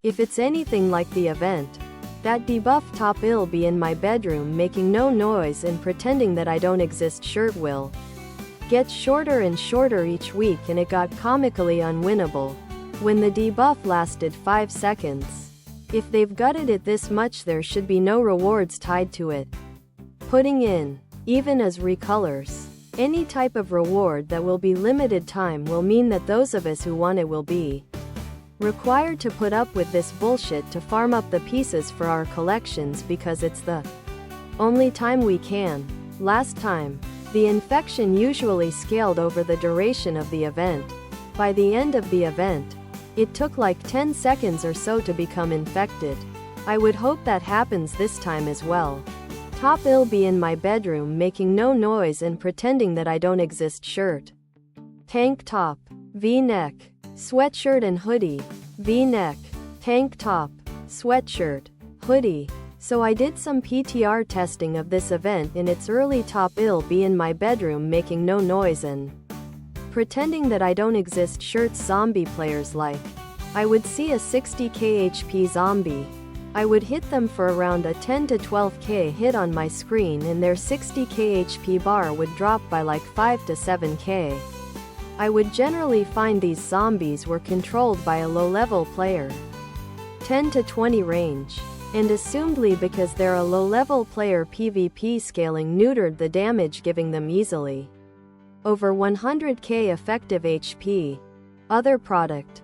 If it's anything like the event, that debuff top will be in my bedroom making no noise and pretending that I don't exist shirt will get shorter and shorter each week, and it got comically unwinnable when the debuff lasted 5 seconds. If they've gutted it this much, there should be no rewards tied to it. Putting in, even as recolors, any type of reward that will be limited time will mean that those of us who want it will be required to put up with this bullshit to farm up the pieces for our collections because it's the only time we can. Last time, the infection usually scaled over the duration of the event. By the end of the event, it took like 10 seconds or so to become infected. I would hope that happens this time as well. Top will be in my bedroom making no noise and pretending that I don't exist shirt. Tank top, V-neck, sweatshirt and hoodie, V-neck, tank top, sweatshirt, hoodie. So I did some PTR testing of this event in its early. Top will be in my bedroom making no noise and pretending that I don't exist shirts zombie players like. I would see a 60k HP zombie. I would hit them for around a 10 to 12k hit on my screen, and their 60k HP bar would drop by like 5 to 7k. I would generally find these zombies were controlled by a low-level player, 10 to 20 range, and assumedly because they're a low-level player, PvP scaling neutered the damage, giving them easily over 100k effective HP. Other product.